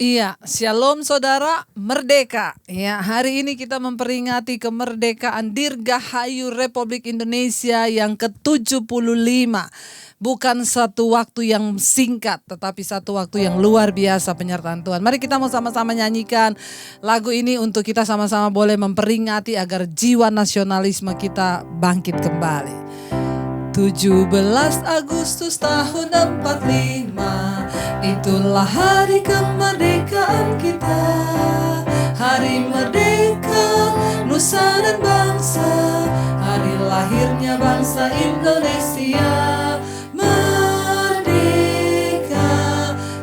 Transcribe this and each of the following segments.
Iya, Shalom saudara, merdeka. Ya, hari ini kita memperingati kemerdekaan Dirgahayu Republik Indonesia yang ke-75. Bukan satu waktu yang singkat, tetapi satu waktu yang luar biasa penyertaan Tuhan. Mari kita mau sama-sama nyanyikan lagu ini untuk kita sama-sama boleh memperingati agar jiwa nasionalisme kita bangkit kembali. 17 Agustus tahun 45, itulah hari kemerdekaan kita. Hari merdeka, nusa dan bangsa, hari lahirnya bangsa Indonesia. Merdeka,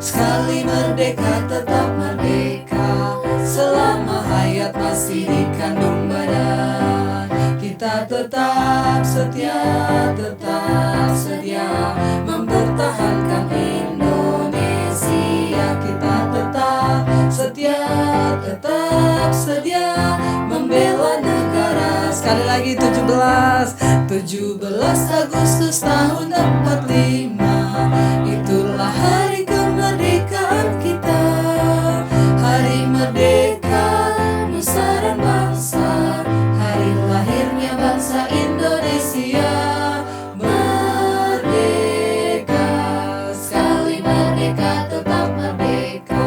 sekali merdeka tetap merdeka, selama hayat masih di kandung badan. Kita tetap setia mempertahankan Indonesia. Kita tetap setia membela negara. Sekali lagi 17 Agustus tahun 45, itulah hari kemerdekaan kita. Hari merdeka, nusa dan bangsa, hari lahirnya bangsa Indonesia. Merdeka, sekali merdeka tetap merdeka,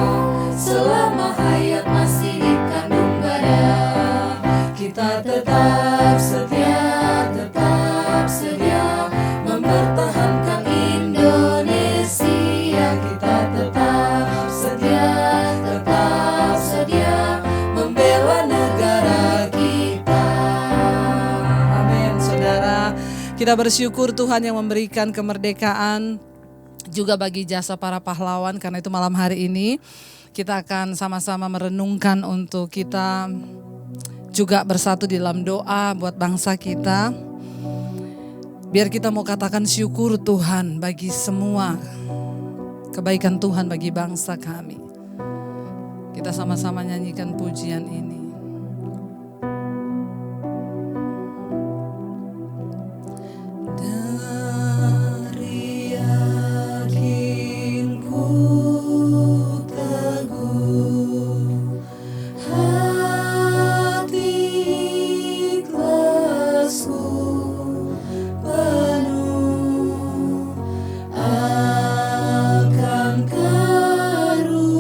selama hayat masih di kandung badan. Kita tetap setia mempertahankan Indonesia. Kita tetap setia membela negara kita. Amin, saudara. Kita bersyukur Tuhan yang memberikan kemerdekaan juga bagi jasa para pahlawan. Karena itu malam hari ini kita akan sama-sama merenungkan untuk kita juga bersatu di dalam doa buat bangsa kita. Biar kita mau katakan syukur Tuhan bagi semua kebaikan Tuhan bagi bangsa kami. Kita sama-sama nyanyikan pujian ini. Dari yakinku teguh, hati ikhlasku penuh akan karuniamu.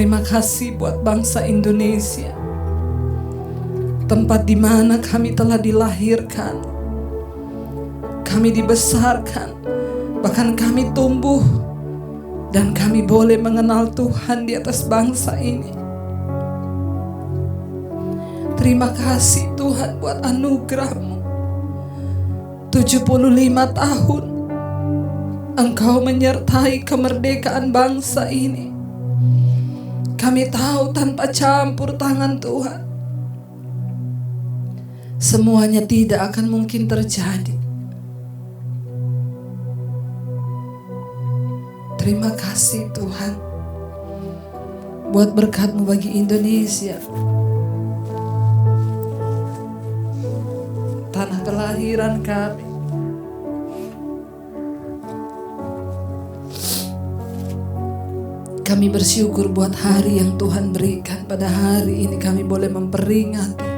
Terima kasih buat bangsa Indonesia, tempat di mana kami telah dilahirkan, kami dibesarkan, bahkan kami tumbuh, dan kami boleh mengenal Tuhan di atas bangsa ini. Terima kasih Tuhan buat anugerah-Mu. 75 tahun Engkau menyertai kemerdekaan bangsa ini. Kami tahu tanpa campur tangan Tuhan, semuanya tidak akan mungkin terjadi. Terima kasih Tuhan buat berkat-Mu bagi Indonesia, tanah kelahiran kami. Kami bersyukur buat hari yang Tuhan berikan. Pada hari ini kami boleh memperingati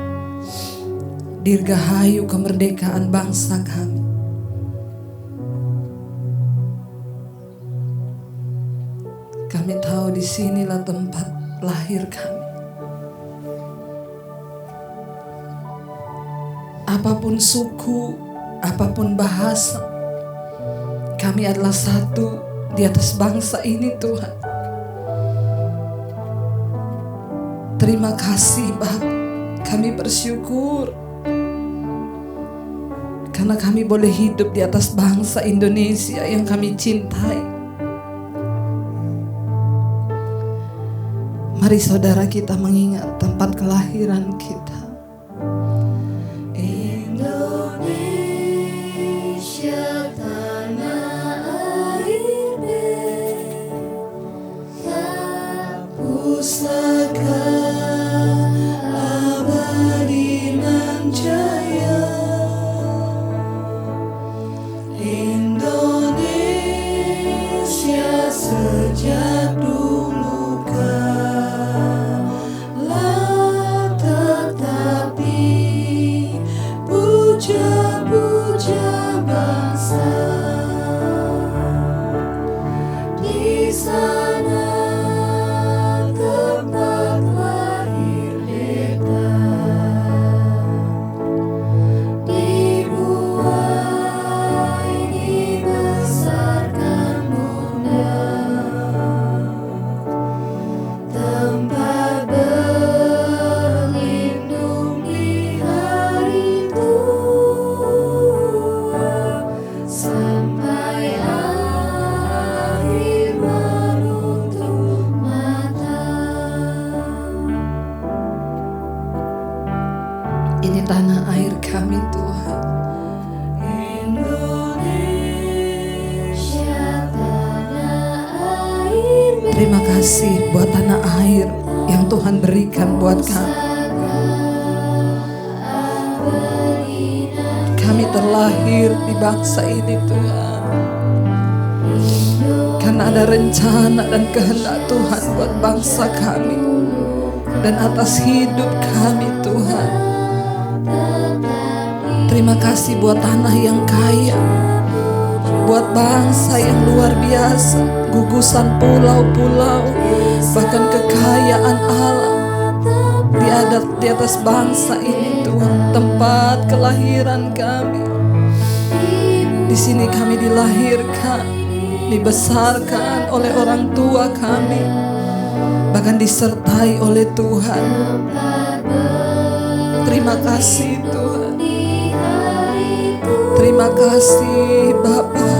Dirgahayu kemerdekaan bangsa kami. Kami tahu disinilah tempat lahir kami. Apapun suku, apapun bahasa, kami adalah satu di atas bangsa ini Tuhan. Terima kasih Bapa, kami bersyukur karena kami boleh hidup di atas bangsa Indonesia yang kami cintai. Mari saudara kita mengingat tempat kelahiran kita. Indonesia tanah air beta, pusaka abadi nan jaya. Indonesia sejak dulu kalah, tetapi puja-puja bangsa di sana tempat lahir beta, dibuai dibesarkan bunda, tempat berlindung di hari tua, sampai akhir menutup mata. Ini tanah air kami Tuhan. Indonesia tanah air beta. Terima kasih buat tanah air yang Tuhan berikan buat kami. Kami terlahir di bangsa ini Tuhan, karena ada rencana dan kehendak Tuhan buat bangsa kami dan atas hidup kami Tuhan. Terima kasih buat tanah yang kaya, buat bangsa yang luar biasa, gugusan pulau-pulau, bahkan kekayaan alam di atas bangsa ini Tuhan, tempat kelahiran kami. Di sini kami dilahirkan, dibesarkan oleh orang tua kami, bahkan disertai oleh Tuhan. Terima kasih Tuhan. Terima kasih Bapa.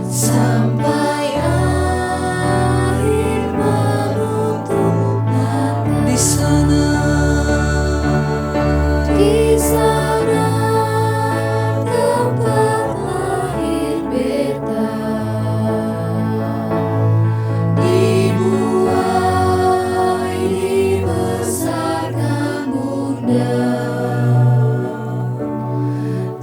Sampai akhir menutup mata. Di sana tempat lahir beta, dibuai dibesarkan bunda,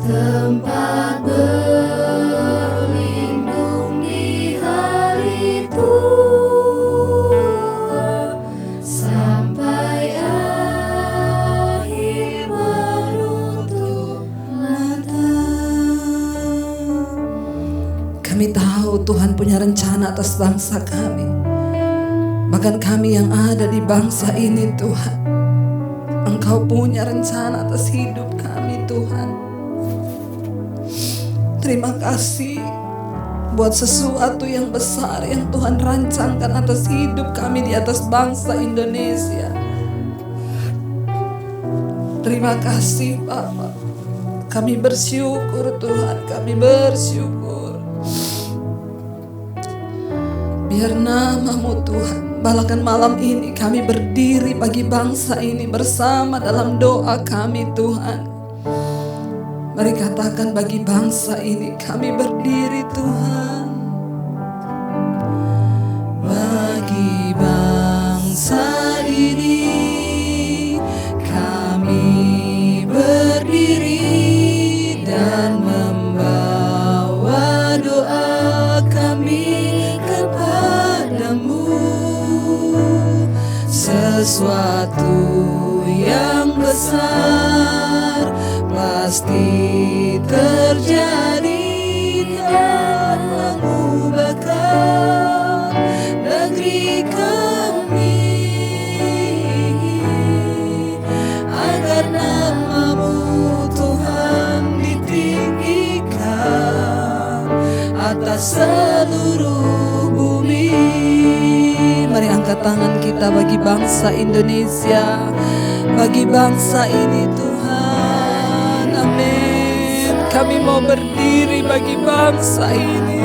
tempat berlindung di hari tua, sampai akhir menutup mata. Kami tahu Tuhan punya rencana atas bangsa kami. Bahkan kami yang ada di bangsa ini Tuhan, Engkau punya rencana atas hidup kami Tuhan. Terima kasih buat sesuatu yang besar yang Tuhan rancangkan atas hidup kami di atas bangsa Indonesia. Terima kasih Bapa. Kami bersyukur Tuhan, kami bersyukur. Biar nama-Mu Tuhan, bahkan malam ini kami berdiri bagi bangsa ini bersama dalam doa kami Tuhan. Mari katakan bagi bangsa ini kami berdiri Tuhan. Bagi bangsa ini kami berdiri dan membawa doa kami kepadamu. Sesuatu yang besar pasti terjadi dan mengubahkan negeri kami, agar nama-Mu Tuhan ditinggikan atas seluruh bumi. Mari angkat tangan kita bagi bangsa Indonesia, bagi bangsa ini Tuhan. Amin. Kami mau berdiri bagi bangsa ini.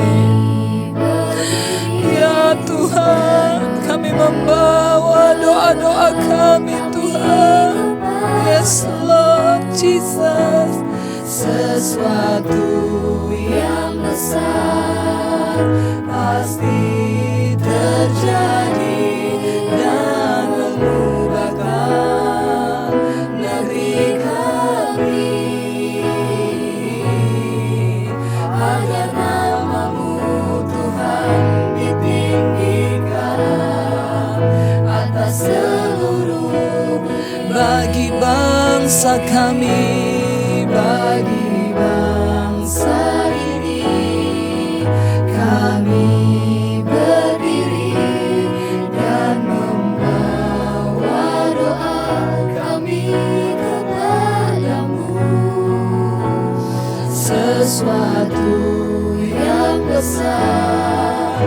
Ya Tuhan, kami membawa doa-doa kami Tuhan. Yes Lord Jesus. Sesuatu yang besar pasti terjadi dan mengubahkan negeri kami, agar nama-Mu Tuhan ditinggikan atas seluruh. Bagi bangsa kami, bagi bangsa ini kami berdiri dan membawa doa kami kepadamu. Sesuatu yang besar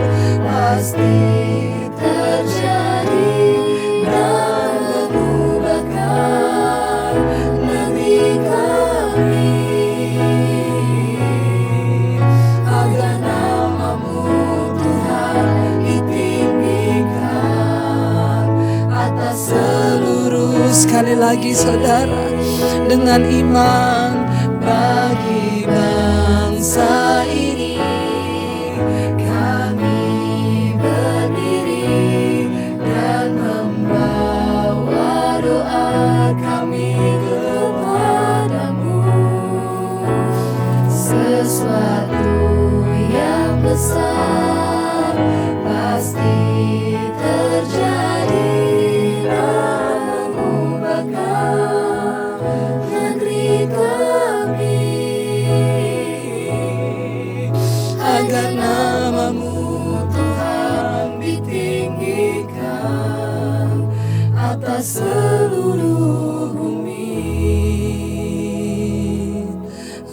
pasti terjadi dan mengubahkan negeri kami, agar nama-Mu Tuhan ditinggikan atas seluruh. Sekali lagi saudara, dengan iman bagi bangsa ini kami berdiri dan membawa doa kami kepadamu. Sesuatu yang besar pasti terjadi dan mengubahkan negeri kami, agar nama-Mu Tuhan ditinggikan atas seluruh bumi.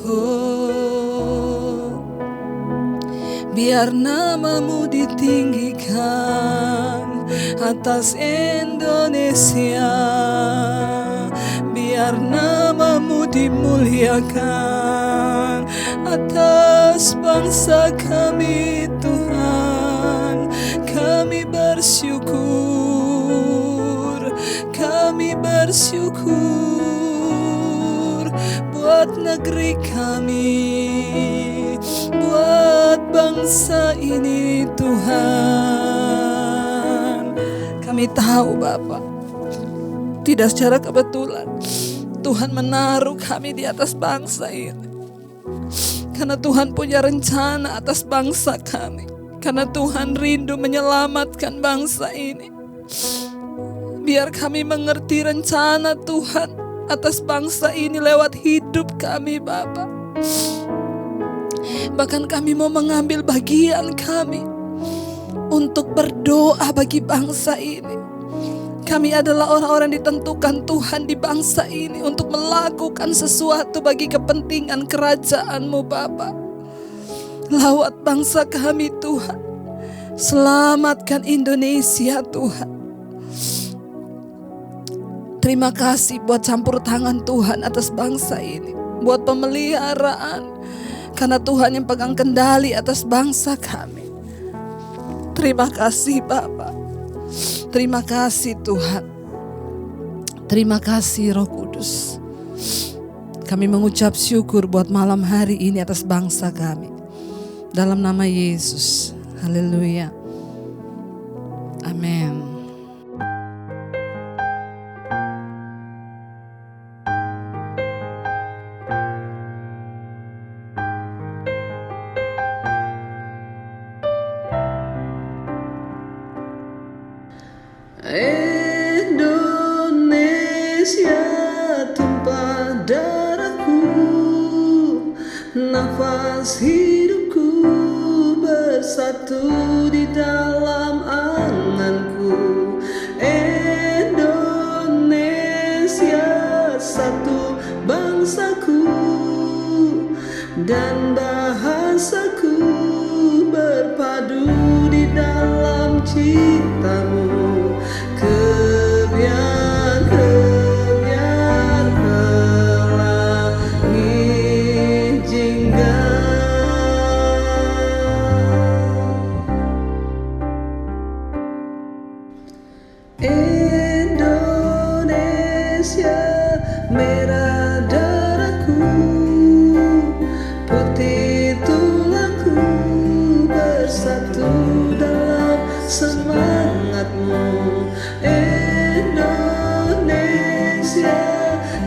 Oh, biar nama-Mu ditinggikan atas Indonesia, biar nama-Mu dimuliakan atas bangsa kami Tuhan. Kami bersyukur, kami bersyukur buat negeri kami, buat bangsa ini Tuhan. Kami tahu Bapa, tidak secara kebetulan Tuhan menaruh kami di atas bangsa ini, karena Tuhan punya rencana atas bangsa kami, karena Tuhan rindu menyelamatkan bangsa ini. Biar kami mengerti rencana Tuhan atas bangsa ini lewat hidup kami Bapa. Bahkan kami mau mengambil bagian kami untuk berdoa bagi bangsa ini. Kami adalah orang-orang ditentukan Tuhan di bangsa ini untuk melakukan sesuatu bagi kepentingan kerajaan-Mu Bapa. Lawat bangsa kami Tuhan. Selamatkan Indonesia Tuhan. Terima kasih buat campur tangan Tuhan atas bangsa ini. Buat pemeliharaan. Karena Tuhan yang pegang kendali atas bangsa kami. Terima kasih Bapa. Terima kasih Tuhan. Terima kasih Roh Kudus. Kami mengucap syukur buat malam hari ini atas bangsa kami. Dalam nama Yesus. Haleluya. Amin. Indonesia tumpah darahku, nafas hidupku bersatu di dalam anganku. Indonesia satu bangsaku dan bahasaku berpadu di dalam cintamu. Kebiar-kebiar pelangi jingga, Indonesia merah darahku, putih tulangku bersatu dalam semangatmu. Indonesia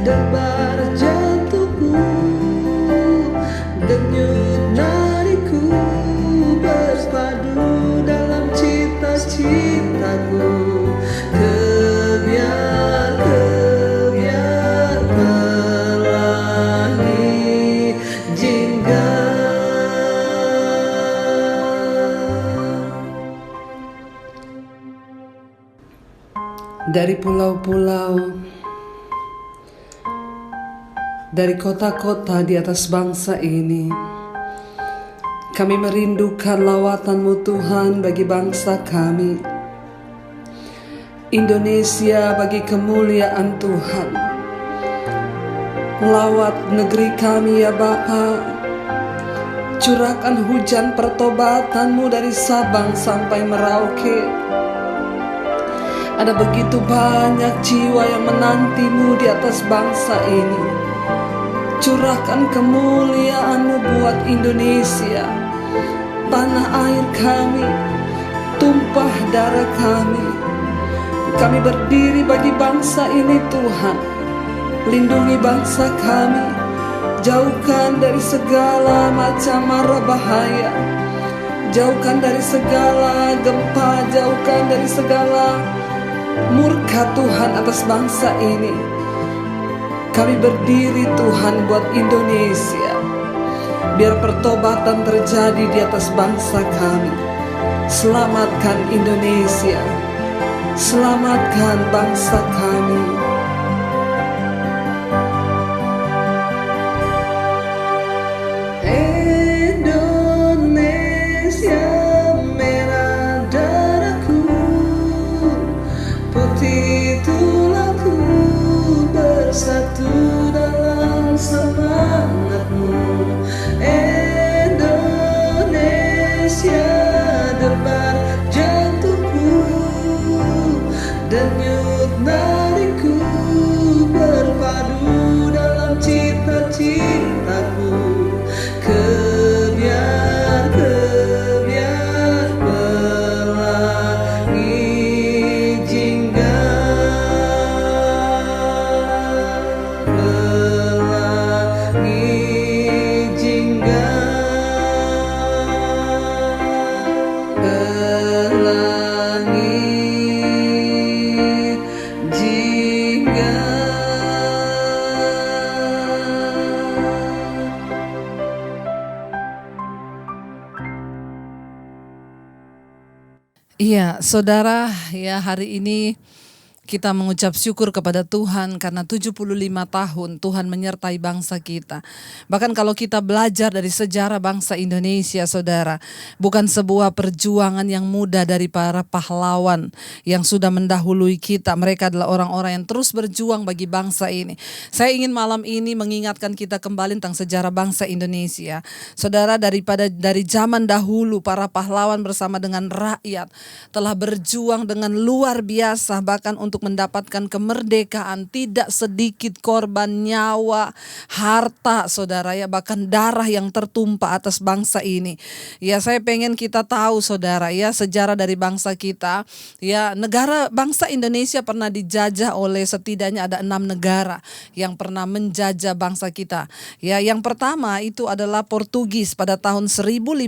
debar jantungku, denyut nadiku bersatu dalam cita-citaku. Kebiar-kebiar pelangi jingga, dari pulau-pulau, dari kota-kota di atas bangsa ini, kami merindukan lawatan-Mu Tuhan bagi bangsa kami. Indonesia bagi kemuliaan Tuhan. Lawat negeri kami ya Bapa. Curahkan hujan pertobatan-Mu dari Sabang sampai Merauke. Ada begitu banyak jiwa yang menanti-Mu di atas bangsa ini. Curahkan kemuliaan-Mu buat Indonesia, tanah air kami, tumpah darah kami. Kami berdiri bagi bangsa ini Tuhan. Lindungi bangsa kami, jauhkan dari segala macam mara bahaya, jauhkan dari segala gempa, jauhkan dari segala murka Tuhan atas bangsa ini. Kami berdiri Tuhan buat Indonesia. Biar pertobatan terjadi di atas bangsa kami. Selamatkan Indonesia. Selamatkan bangsa kami. Indonesia merah darahku, putih tulangku bersatu dalam semangatmu. Indonesia debar jantungku, denyut nadiku berpadu dalam cita-citaku. Kebiar-kebiar pelangi jingga, Iya, saudara, ya hari ini kita mengucap syukur kepada Tuhan karena 75 tahun Tuhan menyertai bangsa kita. Bahkan kalau kita belajar dari sejarah bangsa Indonesia, saudara, bukan sebuah perjuangan yang mudah dari para pahlawan yang sudah mendahului kita. Mereka adalah orang-orang yang terus berjuang bagi bangsa ini. Saya ingin malam ini mengingatkan kita kembali tentang sejarah bangsa Indonesia. Saudara, dari zaman dahulu para pahlawan bersama dengan rakyat telah berjuang dengan luar biasa, bahkan untuk mendapatkan kemerdekaan. Tidak sedikit korban nyawa, harta, saudara, ya, bahkan darah yang tertumpah atas bangsa ini. Ya, saya pengen kita tahu, saudara, ya, sejarah dari bangsa kita. Ya, negara bangsa Indonesia pernah dijajah oleh setidaknya ada 6 negara yang pernah menjajah bangsa kita. Ya, yang pertama itu adalah Portugis pada tahun 1509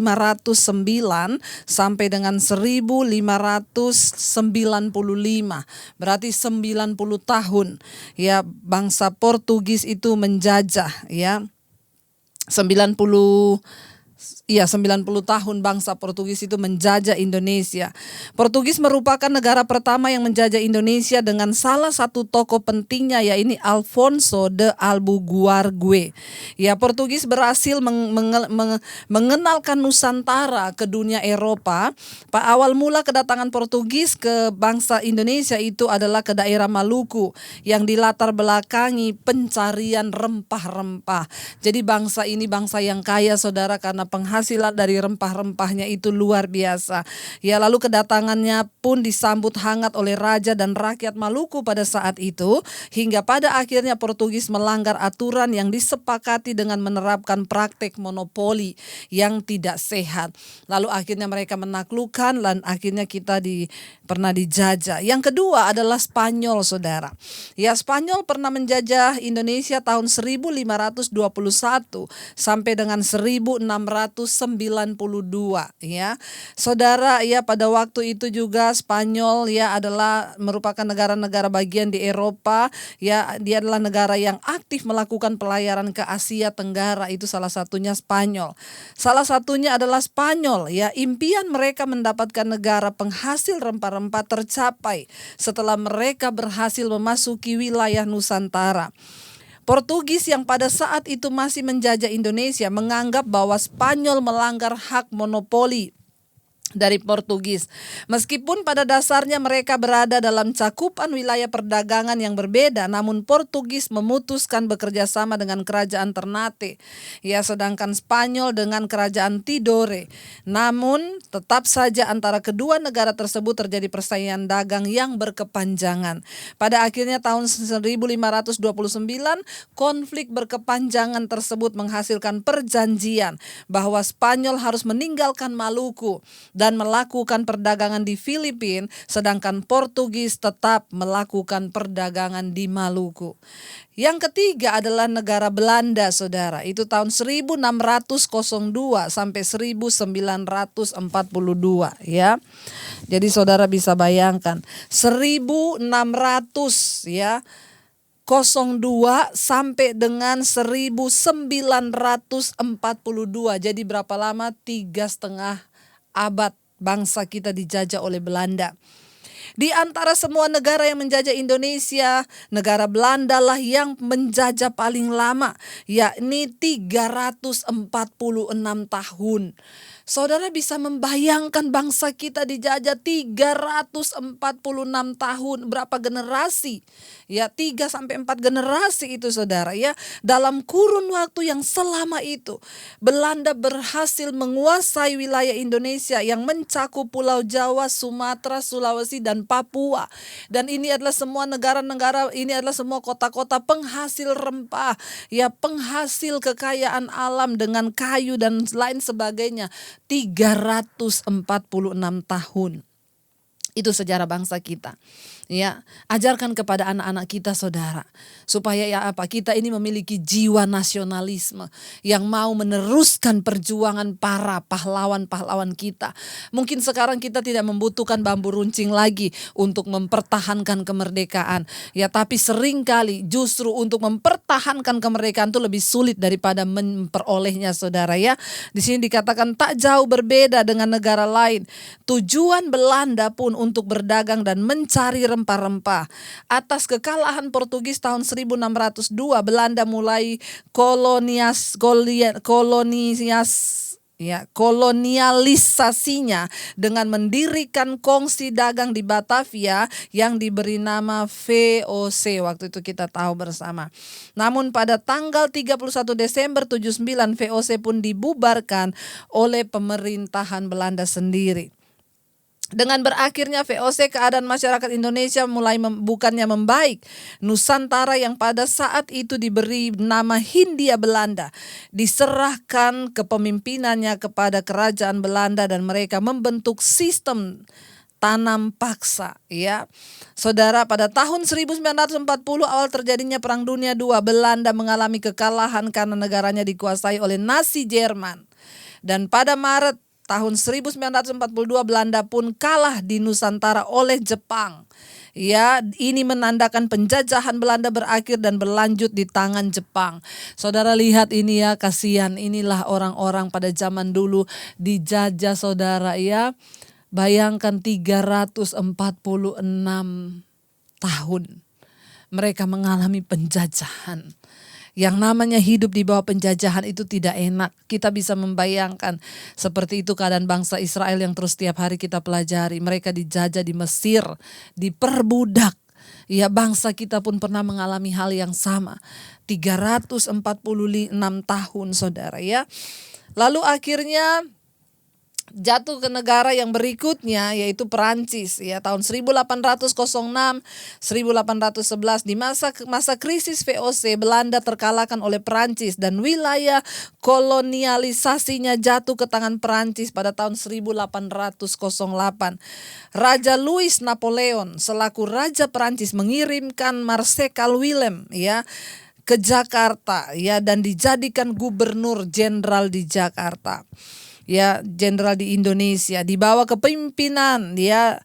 sampai dengan 1595. Berarti 90 tahun ya bangsa Portugis itu menjajah, ya. 90 tahun bangsa Portugis itu menjajah Indonesia. Portugis merupakan negara pertama yang menjajah Indonesia dengan salah satu tokoh pentingnya, yaitu Alfonso de Albuquerque. Ya, Portugis berhasil mengenalkan Nusantara ke dunia Eropa. Awal mula kedatangan Portugis ke bangsa Indonesia itu adalah ke daerah Maluku yang dilatar belakangi pencarian rempah-rempah. Jadi bangsa ini bangsa yang kaya, saudara, karena penghasilan dari rempah-rempahnya itu luar biasa. Ya, lalu kedatangannya pun disambut hangat oleh raja dan rakyat Maluku pada saat itu, hingga pada akhirnya Portugis melanggar aturan yang disepakati dengan menerapkan praktek monopoli yang tidak sehat. Lalu akhirnya mereka menaklukkan dan akhirnya kita pernah dijajah. Yang kedua adalah Spanyol, saudara. Ya, Spanyol pernah menjajah Indonesia tahun 1521 sampai dengan 1692, ya. Saudara, ya, pada waktu itu juga Spanyol ya adalah merupakan negara-negara bagian di Eropa, ya. Dia adalah negara yang aktif melakukan pelayaran ke Asia Tenggara, itu salah satunya Spanyol. Salah satunya adalah Spanyol, ya. Impian mereka mendapatkan negara penghasil rempah-rempah tercapai setelah mereka berhasil memasuki wilayah Nusantara. Portugis yang pada saat itu masih menjajah Indonesia menganggap bahwa Spanyol melanggar hak monopoli dari Portugis. Meskipun pada dasarnya mereka berada dalam cakupan wilayah perdagangan yang berbeda, namun Portugis memutuskan bekerja sama dengan kerajaan Ternate, ya, sedangkan Spanyol dengan kerajaan Tidore. Namun tetap saja antara kedua negara tersebut terjadi persaingan dagang yang berkepanjangan. Pada akhirnya tahun 1529, konflik berkepanjangan tersebut menghasilkan perjanjian bahwa Spanyol harus meninggalkan Maluku dan melakukan perdagangan di Filipina, sedangkan Portugis tetap melakukan perdagangan di Maluku. Yang ketiga adalah negara Belanda, saudara. Itu tahun 1602 sampai 1942, ya. Jadi saudara bisa bayangkan 1600, ya, 02 sampai dengan 1942. Jadi berapa lama? 3,5 abad bangsa kita dijajah oleh Belanda. Di antara semua negara yang menjajah Indonesia, negara Belanda lah yang menjajah paling lama, yakni 346 tahun. Saudara bisa membayangkan bangsa kita dijajah 346 tahun, berapa generasi? Ya, 3 sampai 4 generasi itu, saudara, ya. Dalam kurun waktu yang selama itu, Belanda berhasil menguasai wilayah Indonesia yang mencakup Pulau Jawa, Sumatera, Sulawesi, dan Papua. Dan ini adalah semua negara-negara, ini adalah semua kota-kota penghasil rempah, ya, penghasil kekayaan alam dengan kayu dan lain sebagainya. 346 tahun. Itu sejarah bangsa kita. Ya, ajarkan kepada anak-anak kita saudara, supaya kita ini memiliki jiwa nasionalisme yang mau meneruskan perjuangan para pahlawan-pahlawan kita. Mungkin sekarang kita tidak membutuhkan bambu runcing lagi untuk mempertahankan kemerdekaan. Ya, tapi seringkali justru untuk mempertahankan kemerdekaan itu lebih sulit daripada memperolehnya saudara ya. Di sini dikatakan tak jauh berbeda dengan negara lain. Tujuan Belanda pun untuk berdagang dan mencari rempah-rempah. Atas kekalahan Portugis tahun 1602, Belanda mulai kolonialisasinya dengan mendirikan kongsi dagang di Batavia yang diberi nama VOC. Waktu itu kita tahu bersama. Namun pada tanggal 31 Desember 79 VOC pun dibubarkan oleh pemerintahan Belanda sendiri. Dengan berakhirnya VOC, keadaan masyarakat Indonesia mulai bukannya membaik. Nusantara yang pada saat itu diberi nama Hindia Belanda diserahkan kepemimpinannya kepada kerajaan Belanda dan mereka membentuk sistem tanam paksa ya. Saudara, pada tahun 1940 awal terjadinya Perang Dunia II, Belanda mengalami kekalahan karena negaranya dikuasai oleh Nazi Jerman. Dan pada Maret tahun 1942 Belanda pun kalah di Nusantara oleh Jepang. Ya, ini menandakan penjajahan Belanda berakhir dan berlanjut di tangan Jepang. Saudara lihat ini ya, kasihan, inilah orang-orang pada zaman dulu dijajah saudara ya. Bayangkan 346 tahun mereka mengalami penjajahan. Yang namanya hidup di bawah penjajahan itu tidak enak. Kita bisa membayangkan seperti itu keadaan bangsa Israel yang terus setiap hari kita pelajari. Mereka dijajah di Mesir, diperbudak. Ya, bangsa kita pun pernah mengalami hal yang sama. 346 tahun saudara ya. Lalu akhirnya jatuh ke negara yang berikutnya yaitu Perancis ya, tahun 1806 1811 di masa krisis VOC Belanda terkalahkan oleh Perancis dan wilayah kolonialisasinya jatuh ke tangan Perancis pada tahun 1808. Raja Louis Napoleon selaku raja Perancis mengirimkan Marsekal Willem ya ke Jakarta ya dan dijadikan gubernur jenderal di Jakarta. Ya, jenderal di Indonesia di bawah kepemimpinan ya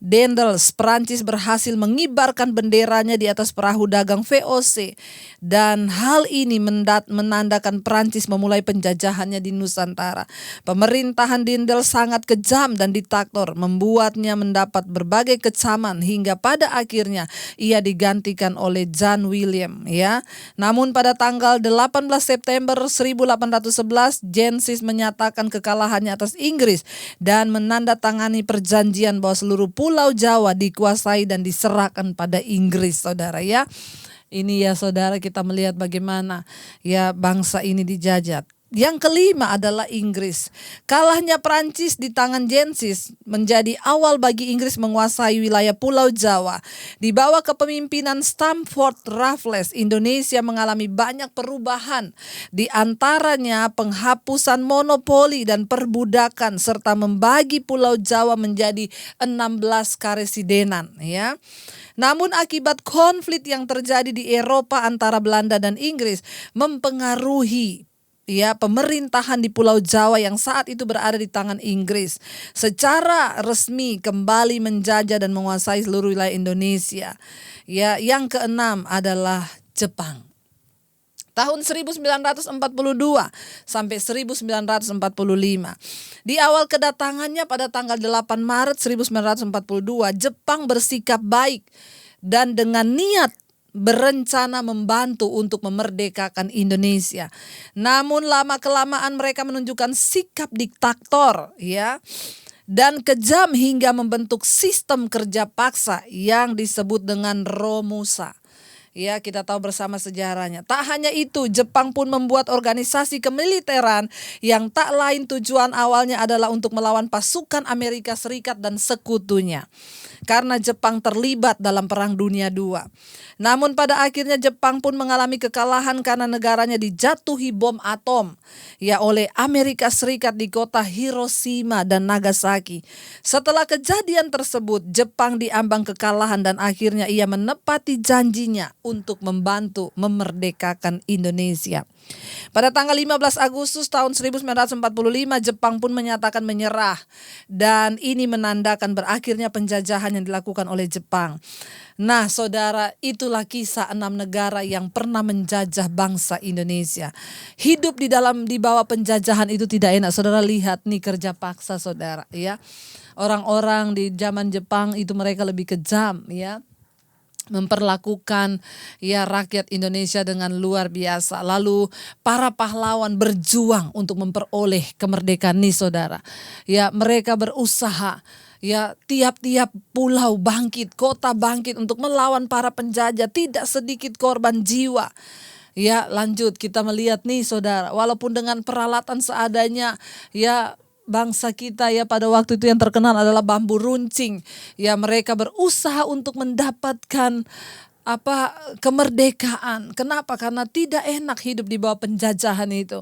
Daendels, Perancis berhasil mengibarkan benderanya di atas perahu dagang VOC dan hal ini menandakan Perancis memulai penjajahannya di Nusantara. Pemerintahan Daendels sangat kejam dan diktator, membuatnya mendapat berbagai kecaman hingga pada akhirnya ia digantikan oleh John William ya. Namun pada tanggal 18 September 1811 Jensis menyatakan kekalahannya atas Inggris dan menandatangani perjanjian bahwa seluruh Pulau Jawa dikuasai dan diserahkan pada Inggris saudara ya. Ini ya saudara, kita melihat bagaimana ya bangsa ini dijajah. Yang kelima adalah Inggris. Kalahnya Prancis di tangan Jensis menjadi awal bagi Inggris menguasai wilayah Pulau Jawa. Di bawah kepemimpinan Stamford Raffles, Indonesia mengalami banyak perubahan. Di antaranya penghapusan monopoli dan perbudakan serta membagi Pulau Jawa menjadi 16 karesidenan ya. Namun akibat konflik yang terjadi di Eropa antara Belanda dan Inggris mempengaruhi ya pemerintahan di Pulau Jawa yang saat itu berada di tangan Inggris. Secara resmi kembali menjajah dan menguasai seluruh wilayah Indonesia. Ya, yang keenam adalah Jepang. Tahun 1942 sampai 1945. Di awal kedatangannya pada tanggal 8 Maret 1942, Jepang bersikap baik dan dengan niat berencana membantu untuk memerdekakan Indonesia. Namun lama-kelamaan mereka menunjukkan sikap diktator ya dan kejam hingga membentuk sistem kerja paksa yang disebut dengan Romusa. Ya, kita tahu bersama sejarahnya. Tak hanya itu, Jepang pun membuat organisasi kemiliteran yang tak lain tujuan awalnya adalah untuk melawan pasukan Amerika Serikat dan sekutunya. Karena Jepang terlibat dalam Perang Dunia II. Namun pada akhirnya Jepang pun mengalami kekalahan karena negaranya dijatuhi bom atom ya oleh Amerika Serikat di kota Hiroshima dan Nagasaki. Setelah kejadian tersebut, Jepang diambang kekalahan dan akhirnya ia menepati janjinya untuk membantu memerdekakan Indonesia. Pada tanggal 15 Agustus tahun 1945, Jepang pun menyatakan menyerah dan ini menandakan berakhirnya penjajahan yang dilakukan oleh Jepang. Nah, saudara, itulah kisah 6 negara yang pernah menjajah bangsa Indonesia. Hidup di bawah penjajahan itu tidak enak. Saudara lihat nih kerja paksa, saudara, ya. Orang-orang di zaman Jepang itu mereka lebih kejam, ya. Memperlakukan ya rakyat Indonesia dengan luar biasa. Lalu para pahlawan berjuang untuk memperoleh kemerdekaan nih, saudara. Ya, mereka berusaha. Ya, tiap-tiap pulau bangkit, kota bangkit untuk melawan para penjajah, tidak sedikit korban jiwa. Ya, lanjut kita melihat nih, saudara, walaupun dengan peralatan seadanya, ya bangsa kita ya pada waktu itu yang terkenal adalah bambu runcing. Ya, mereka berusaha untuk mendapatkan kemerdekaan. Kenapa? Karena tidak enak hidup di bawah penjajahan itu.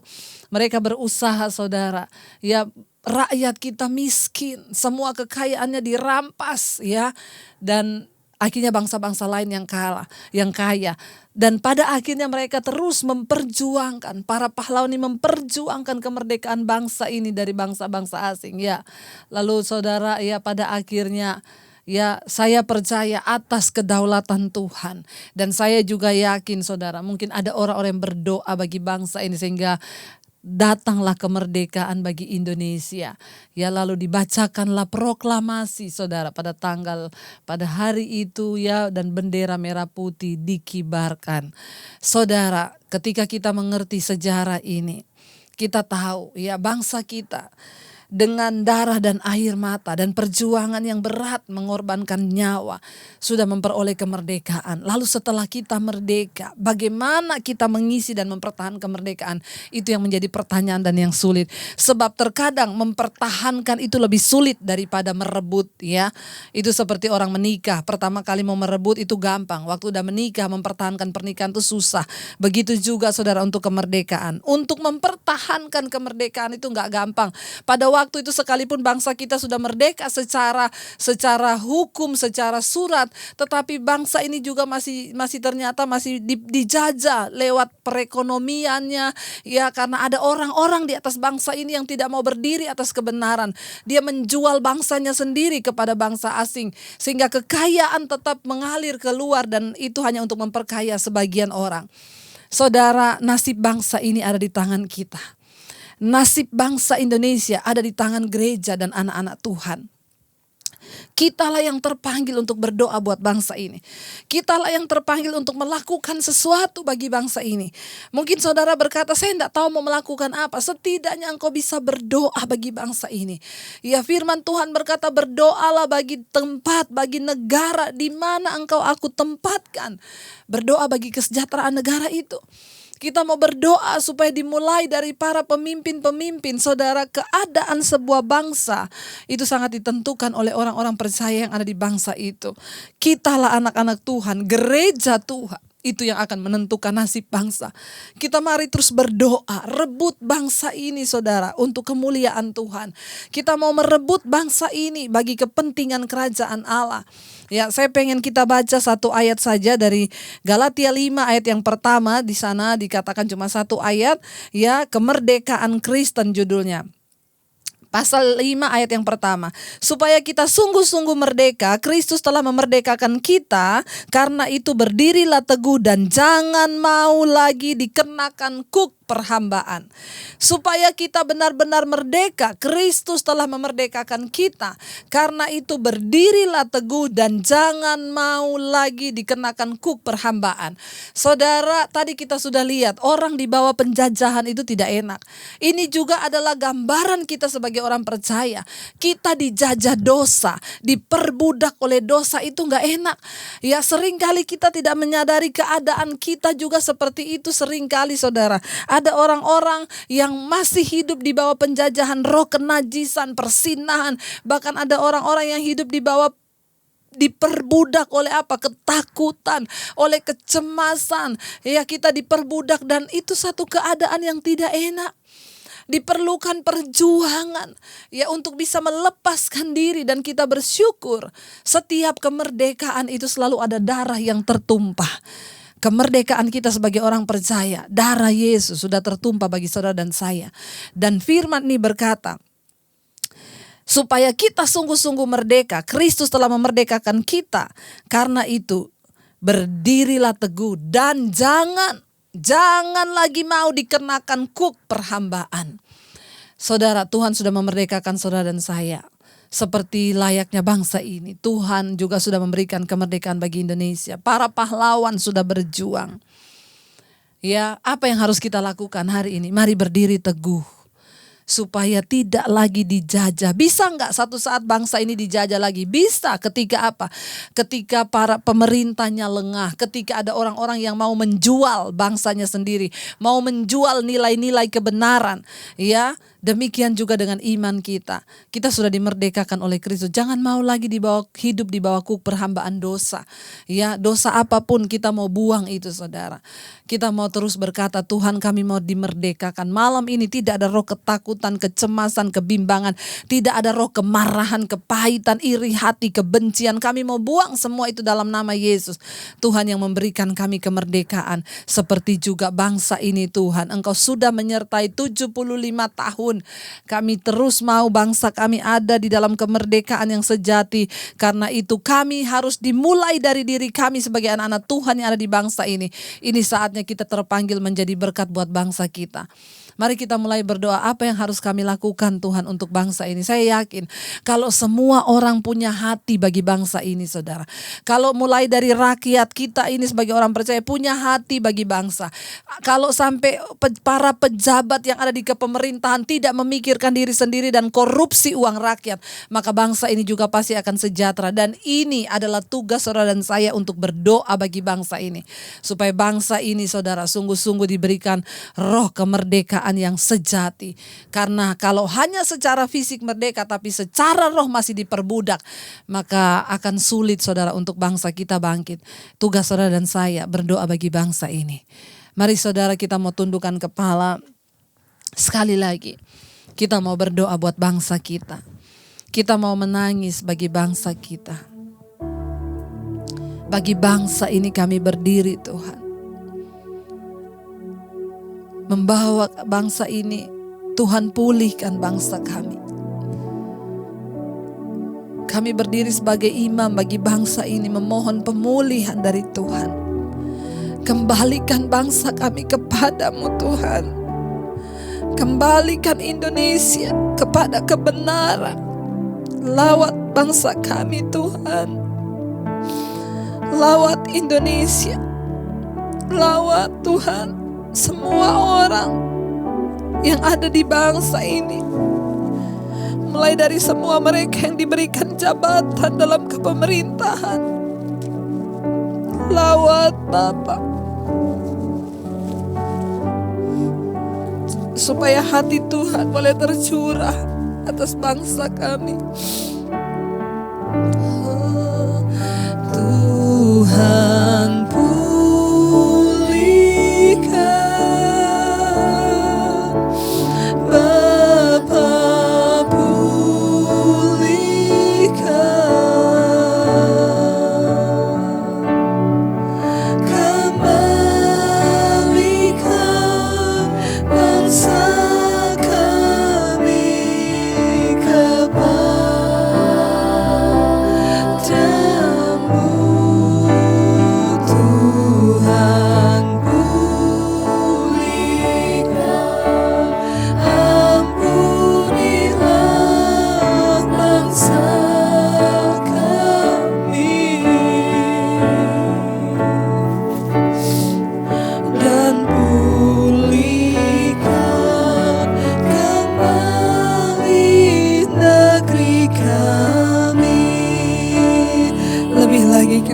Mereka berusaha, saudara. Ya, rakyat kita miskin, semua kekayaannya dirampas ya, dan akhirnya bangsa-bangsa lain yang kaya. Dan pada akhirnya mereka terus memperjuangkan, para pahlawan ini memperjuangkan kemerdekaan bangsa ini dari bangsa-bangsa asing ya. Lalu saudara ya pada akhirnya ya saya percaya atas kedaulatan Tuhan. Dan saya juga yakin, saudara, mungkin ada orang-orang yang berdoa bagi bangsa ini sehingga datanglah kemerdekaan bagi Indonesia. Ya, lalu dibacakanlah proklamasi, saudara, pada hari itu ya, dan bendera merah putih dikibarkan. Saudara, ketika kita mengerti sejarah ini, kita tahu ya bangsa kita dengan darah dan air mata dan perjuangan yang berat mengorbankan nyawa sudah memperoleh kemerdekaan. Lalu setelah kita merdeka, bagaimana kita mengisi dan mempertahankan kemerdekaan? Itu yang menjadi pertanyaan dan yang sulit. Sebab terkadang mempertahankan itu lebih sulit daripada merebut ya. Itu seperti orang menikah, pertama kali mau merebut itu gampang. Waktu udah menikah mempertahankan pernikahan itu susah. Begitu juga saudara untuk kemerdekaan. Untuk mempertahankan kemerdekaan itu gak gampang. Pada waktu itu sekalipun bangsa kita sudah merdeka secara hukum, secara surat, tetapi bangsa ini juga masih ternyata masih dijajah lewat perekonomiannya ya, karena ada orang-orang di atas bangsa ini yang tidak mau berdiri atas kebenaran. Dia menjual bangsanya sendiri kepada bangsa asing sehingga kekayaan tetap mengalir keluar dan itu hanya untuk memperkaya sebagian orang. Saudara, nasib bangsa ini ada di tangan kita. Nasib bangsa Indonesia ada di tangan gereja dan anak-anak Tuhan. Kitalah yang terpanggil untuk berdoa buat bangsa ini. Kitalah yang terpanggil untuk melakukan sesuatu bagi bangsa ini. Mungkin saudara berkata, saya tidak tahu mau melakukan apa. Setidaknya engkau bisa berdoa bagi bangsa ini. Ya, firman Tuhan berkata, berdoalah bagi tempat, bagi negara di mana engkau aku tempatkan. Berdoa bagi kesejahteraan negara itu. Kita mau berdoa supaya dimulai dari para pemimpin-pemimpin. Saudara, keadaan sebuah bangsa itu sangat ditentukan oleh orang-orang percaya yang ada di bangsa itu. Kitalah anak-anak Tuhan, gereja Tuhan. Itu yang akan menentukan nasib bangsa. Kita mari terus berdoa, rebut bangsa ini saudara untuk kemuliaan Tuhan. Kita mau merebut bangsa ini bagi kepentingan kerajaan Allah. Ya, saya pengen kita baca satu ayat saja dari Galatia 5 ayat yang pertama. Di sana dikatakan cuma satu ayat, ya, kemerdekaan Kristen judulnya. Pasal 5 ayat yang pertama. Supaya kita sungguh-sungguh merdeka, Kristus telah memerdekakan kita. Karena itu berdirilah teguh dan jangan mau lagi dikenakan kuk perhambaan. Supaya kita benar-benar merdeka, Kristus telah memerdekakan kita. Karena itu berdirilah teguh dan jangan mau lagi dikenakan kuk perhambaan. Saudara, tadi kita sudah lihat orang di bawah penjajahan itu tidak enak. Ini juga adalah gambaran kita sebagai orang percaya. Kita dijajah dosa, diperbudak oleh dosa, itu gak enak. Ya, seringkali kita tidak menyadari keadaan kita juga seperti itu. Seringkali saudara, ada orang-orang yang masih hidup di bawah penjajahan roh kenajisan, persinahan. Bahkan ada orang-orang yang hidup di bawah diperbudak oleh apa? Ketakutan, oleh kecemasan. Ya, kita diperbudak dan itu satu keadaan yang tidak enak. Diperlukan perjuangan ya untuk bisa melepaskan diri, dan kita bersyukur setiap kemerdekaan itu selalu ada darah yang tertumpah. Kemerdekaan kita sebagai orang percaya, darah Yesus sudah tertumpah bagi saudara dan saya. Dan firman ini berkata, supaya kita sungguh-sungguh merdeka, Kristus telah memerdekakan kita. Karena itu berdirilah teguh dan jangan lagi mau dikenakan kuk perhambaan. Saudara, Tuhan sudah memerdekakan saudara dan saya. Seperti layaknya bangsa ini, Tuhan juga sudah memberikan kemerdekaan bagi Indonesia. Para pahlawan sudah berjuang. Ya, apa yang harus kita lakukan hari ini? Mari berdiri teguh supaya tidak lagi dijajah. Bisa enggak satu saat bangsa ini dijajah lagi? Bisa. Ketika apa? Ketika para pemerintahnya lengah, ketika ada orang-orang yang mau menjual bangsanya sendiri, mau menjual nilai-nilai kebenaran, ya. Demikian juga dengan iman kita. Kita sudah dimerdekakan oleh Kristus. Jangan mau lagi hidup di bawah kuk perhambaan dosa. Ya, dosa apapun kita mau buang itu, saudara. Kita mau terus berkata, Tuhan, kami mau dimerdekakan. Malam ini tidak ada roh ketakutan, kecemasan, kebimbangan. Tidak ada roh kemarahan, kepahitan, iri hati, kebencian. Kami mau buang semua itu dalam nama Yesus. Tuhan yang memberikan kami kemerdekaan. Seperti juga bangsa ini, Tuhan. Engkau sudah menyertai 75 tahun. Kami terus mau bangsa kami ada di dalam kemerdekaan yang sejati. Karena itu kami harus dimulai dari diri kami sebagai anak-anak Tuhan yang ada di bangsa ini. Ini saatnya kita terpanggil menjadi berkat buat bangsa kita. Mari kita mulai berdoa, apa yang harus kami lakukan Tuhan untuk bangsa ini. Saya yakin kalau semua orang punya hati bagi bangsa ini, saudara. Kalau mulai dari rakyat kita ini sebagai orang percaya punya hati bagi bangsa. Kalau sampai para pejabat yang ada di kepemerintahan tidak memikirkan diri sendiri dan korupsi uang rakyat, maka bangsa ini juga pasti akan sejahtera. Dan ini adalah tugas saudara dan saya untuk berdoa bagi bangsa ini. Supaya bangsa ini, saudara, sungguh-sungguh diberikan roh kemerdekaan yang sejati. Karena kalau hanya secara fisik merdeka tapi secara roh masih diperbudak, maka akan sulit, saudara, untuk bangsa kita bangkit. Tugas saudara dan saya berdoa bagi bangsa ini. Mari saudara, kita mau tundukkan kepala. Sekali lagi kita mau berdoa buat bangsa kita. Kita mau menangis bagi bangsa kita. Bagi bangsa ini kami berdiri, Tuhan. Membawa bangsa ini, Tuhan, pulihkan bangsa kami. Kami berdiri sebagai imam bagi bangsa ini, memohon pemulihan dari Tuhan. Kembalikan bangsa kami kepadamu, Tuhan. Kembalikan Indonesia kepada kebenaran. Lawat bangsa kami, Tuhan. Lawat Indonesia. Lawat, Tuhan, semua orang yang ada di bangsa ini. Mulai dari semua mereka yang diberikan jabatan dalam kepemerintahan. Lawat Bapa, supaya hati Tuhan boleh tercurah atas bangsa kami. Tuhan pulihkan, Bapa pulihkan, kembalikan bangsa kami kepadamu.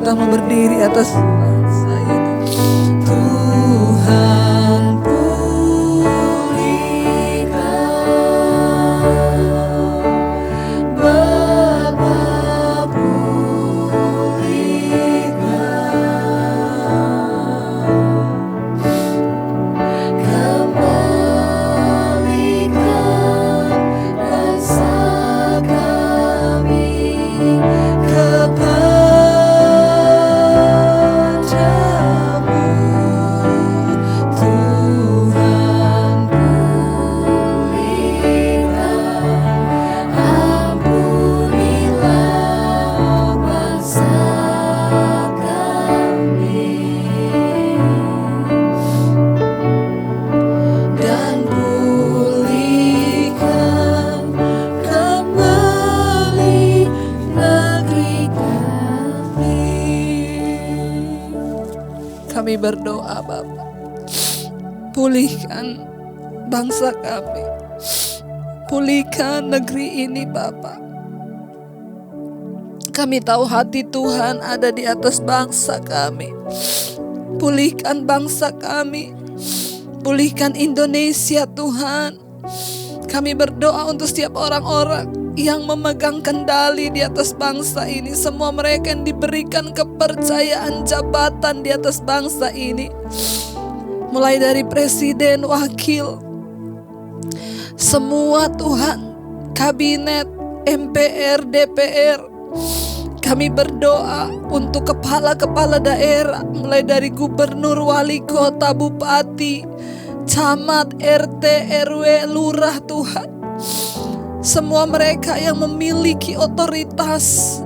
kita mau berdiri atas bangsa ini. Tuhan pulihkan, Bapa kami berdoa Bapa, pulihkan bangsa kami, pulihkan negeri ini Bapa. Kami tahu hati Tuhan ada di atas bangsa kami. Pulihkan bangsa kami, pulihkan Indonesia Tuhan. Kami berdoa untuk setiap orang-orang yang memegang kendali di atas bangsa ini. Semua mereka yang diberikan kepercayaan jabatan di atas bangsa ini, mulai dari presiden, wakil, semua Tuhan, kabinet, MPR, DPR. Kami berdoa untuk kepala-kepala daerah, mulai dari gubernur, wali kota, bupati, camat, RT, RW, lurah Tuhan. Semua mereka yang memiliki otoritas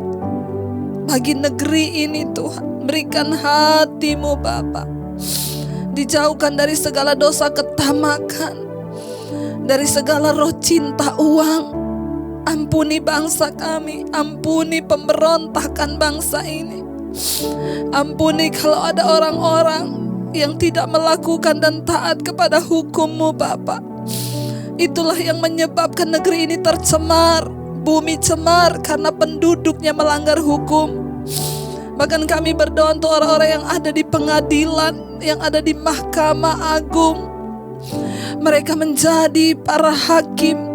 bagi negeri ini Tuhan, berikan hati-Mu Bapa. Dijauhkan dari segala dosa ketamakan, dari segala roh cinta uang. Ampuni bangsa kami, ampuni pemberontakan bangsa ini. Ampuni kalau ada orang-orang yang tidak melakukan dan taat kepada hukum-Mu Bapa. Itulah yang menyebabkan negeri ini tercemar, bumi cemar karena penduduknya melanggar hukum. Bahkan kami berdoa untuk orang-orang yang ada di pengadilan, yang ada di Mahkamah Agung. Mereka menjadi para hakim,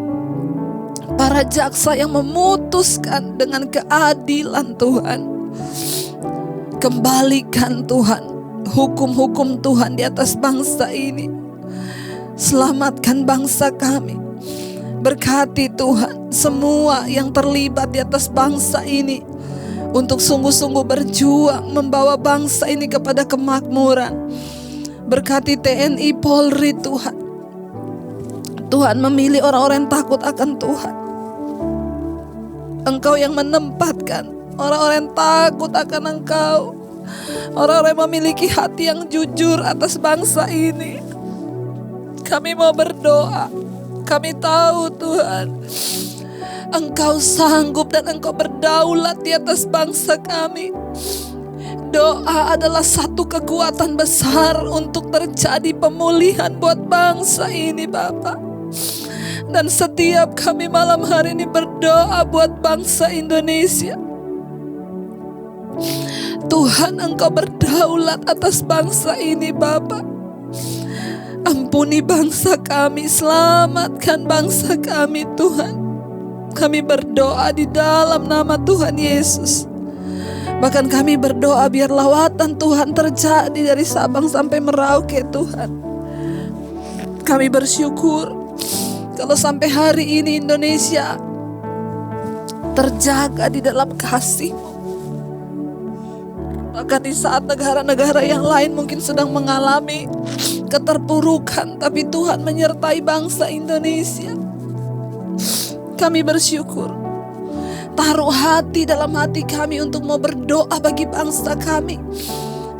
para jaksa yang memutuskan dengan keadilan Tuhan. Kembalikan Tuhan hukum-hukum Tuhan di atas bangsa ini. Selamatkan bangsa kami. Berkati Tuhan semua yang terlibat di atas bangsa ini untuk sungguh-sungguh berjuang membawa bangsa ini kepada kemakmuran. Berkati TNI, Polri Tuhan. Tuhan memilih orang-orang yang takut akan Tuhan. Engkau yang menempatkan orang-orang yang takut akan Engkau, orang-orang yang memiliki hati yang jujur atas bangsa ini. Kami mau berdoa. Kami tahu Tuhan, Engkau sanggup dan Engkau berdaulat di atas bangsa kami. Doa adalah satu kekuatan besar untuk terjadi pemulihan buat bangsa ini Bapa. Dan setiap kami malam hari ini berdoa buat bangsa Indonesia. Tuhan, Engkau berdaulat atas bangsa ini Bapa. Ampuni bangsa kami, selamatkan bangsa kami Tuhan. Kami berdoa di dalam nama Tuhan Yesus. Bahkan kami berdoa biar lawatan Tuhan terjadi dari Sabang sampai Merauke Tuhan. Kami bersyukur kalau sampai hari ini Indonesia terjaga di dalam kasih-Mu. Bahkan di saat negara-negara yang lain mungkin sedang mengalami keterpurukan, tapi Tuhan menyertai bangsa Indonesia. Kami bersyukur. Taruh hati dalam hati kami untuk mau berdoa bagi bangsa kami.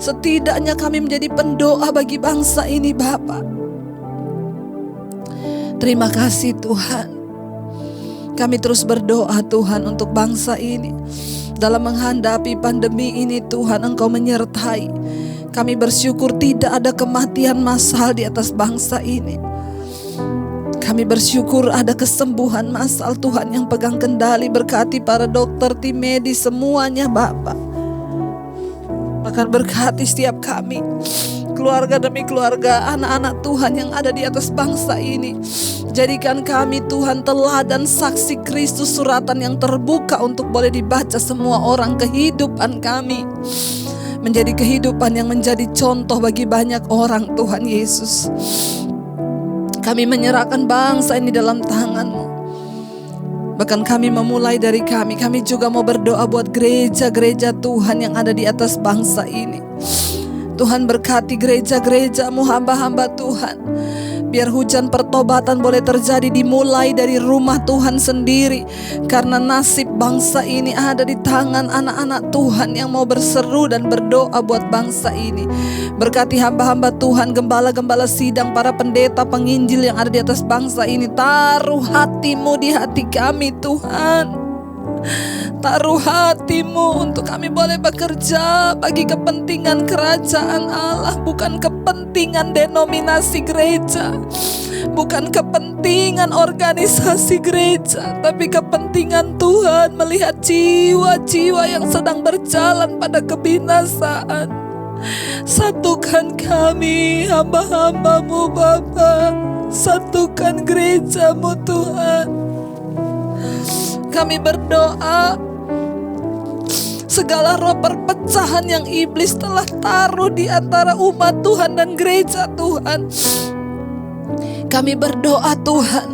Setidaknya kami menjadi pendoa bagi bangsa ini Bapa. Terima kasih Tuhan. Kami terus berdoa Tuhan untuk bangsa ini. Dalam menghadapi pandemi ini Tuhan, Engkau menyertai. Kami bersyukur tidak ada kematian massal di atas bangsa ini. Kami bersyukur ada kesembuhan massal. Tuhan yang pegang kendali. Berkati para dokter, tim medis semuanya Bapa. Bahkan berkati setiap kami, keluarga demi keluarga, anak-anak Tuhan yang ada di atas bangsa ini. Jadikan kami Tuhan teladan saksi Kristus, suratan yang terbuka untuk boleh dibaca semua orang. Kehidupan kami menjadi kehidupan yang menjadi contoh bagi banyak orang, Tuhan Yesus. Kami menyerahkan bangsa ini dalam tangan-Mu. Bahkan kami memulai dari kami juga mau berdoa buat gereja-gereja Tuhan yang ada di atas bangsa ini. Tuhan berkati gereja-gereja-Mu, hamba-hamba Tuhan. Biar hujan pertobatan boleh terjadi dimulai dari rumah Tuhan sendiri. Karena nasib bangsa ini ada di tangan anak-anak Tuhan yang mau berseru dan berdoa buat bangsa ini. Berkati hamba-hamba Tuhan, gembala-gembala sidang, para pendeta, penginjil yang ada di atas bangsa ini. Taruh hati-Mu di hati kami Tuhan. Taruh hati-Mu untuk kami boleh bekerja bagi kepentingan kerajaan Allah, bukan kepentingan denominasi gereja, bukan kepentingan organisasi gereja, tapi kepentingan Tuhan melihat jiwa-jiwa yang sedang berjalan pada kebinasaan. Satukan kami, hamba-hamba-Mu Bapa. Satukan gereja-Mu Tuhan. Kami berdoa, segala roh perpecahan yang iblis telah taruh di antara umat Tuhan dan gereja Tuhan, kami berdoa Tuhan,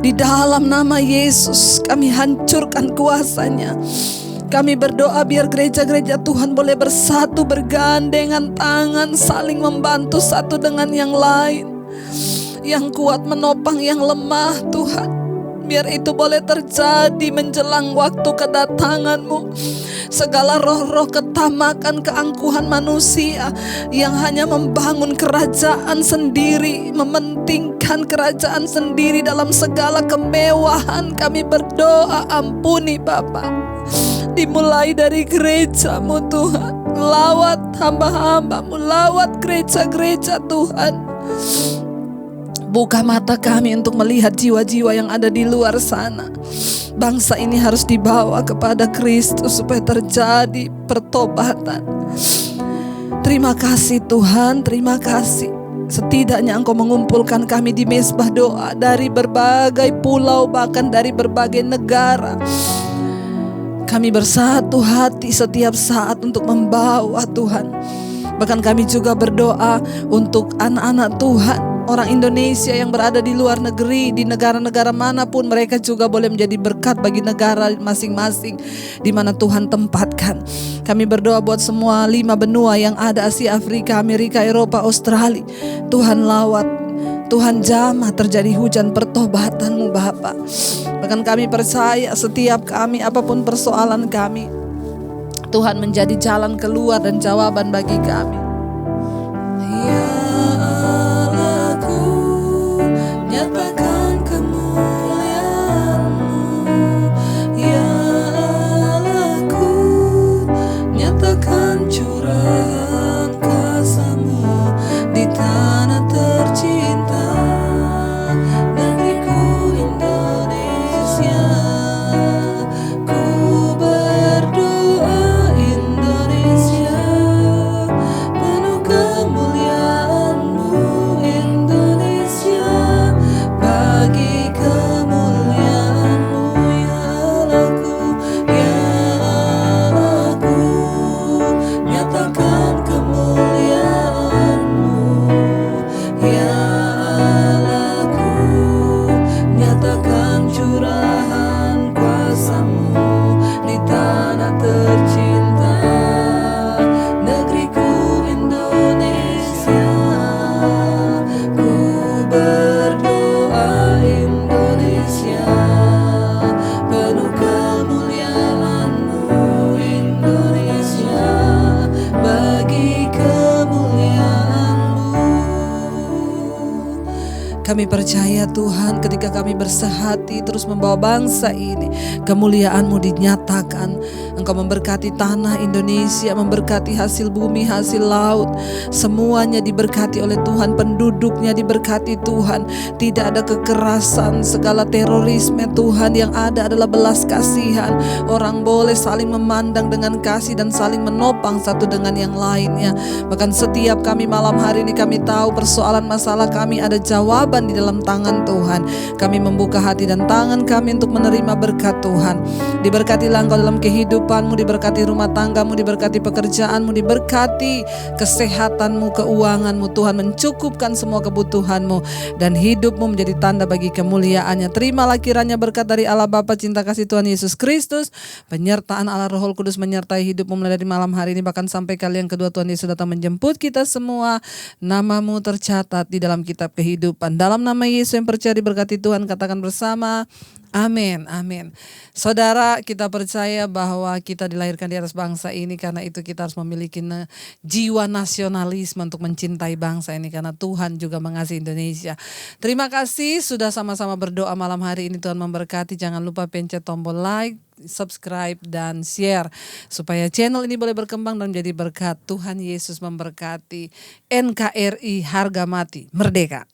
di dalam nama Yesus kami hancurkan kuasanya. Kami berdoa biar gereja-gereja Tuhan boleh bersatu, bergandengan tangan, saling membantu satu dengan yang lain. Yang kuat menopang yang lemah Tuhan. Biar itu boleh terjadi menjelang waktu kedatangan-Mu. Segala roh-roh ketamakan, keangkuhan manusia yang hanya membangun kerajaan sendiri, mementingkan kerajaan sendiri dalam segala kemewahan, kami berdoa ampuni Bapa. Dimulai dari gereja-Mu Tuhan. Lawat hamba-hamba-Mu, lawat gereja-gereja Tuhan. Buka mata kami untuk melihat jiwa-jiwa yang ada di luar sana. Bangsa ini harus dibawa kepada Kristus supaya terjadi pertobatan. Terima kasih Tuhan, terima kasih. Setidaknya Engkau mengumpulkan kami di mezbah doa dari berbagai pulau, bahkan dari berbagai negara. Kami bersatu hati setiap saat untuk membawa Tuhan. Bahkan kami juga berdoa untuk anak-anak Tuhan, orang Indonesia yang berada di luar negeri, di negara-negara manapun, mereka juga boleh menjadi berkat bagi negara masing-masing di mana Tuhan tempatkan. Kami berdoa buat semua 5 benua yang ada, Asia, Afrika, Amerika, Eropa, Australia. Tuhan lawat, Tuhan jamah terjadi hujan pertobatan-Mu Bapa. Bahkan kami percaya setiap kami, apapun persoalan kami, Tuhan menjadi jalan keluar dan jawaban bagi kami. Ya Allahku, nyatakan kemuliaan-Mu. Ya Allahku, nyatakan curahan kuasa-Mu di tanah tercinta. Negeriku Indonesia, ku berdoa Indonesia, penuh kemuliaan-Mu Indonesia, Ya Tuhan, ketika kami bersehati terus membawa bangsa ini, kemuliaan-Mu dinyatakan. Engkau memberkati tanah Indonesia, memberkati hasil bumi, hasil laut, semuanya diberkati oleh Tuhan, penduduknya diberkati Tuhan. Tidak ada kekerasan, segala terorisme Tuhan, yang ada adalah belas kasihan. Orang boleh saling memandang dengan kasih dan saling menopang satu dengan yang lainnya. Bahkan setiap kami malam hari ini kami tahu persoalan masalah kami ada jawaban di dalam tangan Tuhan. Kami membuka hati dan tangan kami untuk menerima berkat Tuhan. Diberkatilah Engkau dalam kehidupanmu, diberkati rumah tanggamu, diberkati pekerjaanmu, diberkati kesehatanmu, keuanganmu. Tuhan mencukupkan semua kebutuhanmu dan hidupmu menjadi tanda bagi kemuliaannya. Terimalah kiranya berkat dari Allah Bapa, cinta kasih Tuhan Yesus Kristus, penyertaan Allah Roh Kudus menyertai hidupmu mulai dari malam hari ini bahkan sampai kali yang kedua Tuhan Yesus datang menjemput kita semua. Namamu tercatat di dalam kitab kehidupan. Dalam nama Yesus yang percaya diberkati Tuhan, katakan bersama, amin, amin. Saudara, kita percaya bahwa kita dilahirkan di atas bangsa ini, karena itu kita harus memiliki jiwa nasionalisme untuk mencintai bangsa ini, karena Tuhan juga mengasihi Indonesia. Terima kasih sudah sama-sama berdoa malam hari ini. Tuhan memberkati. Jangan lupa pencet tombol like, subscribe dan share supaya channel ini boleh berkembang dan menjadi berkat. Tuhan Yesus memberkati. NKRI harga mati merdeka.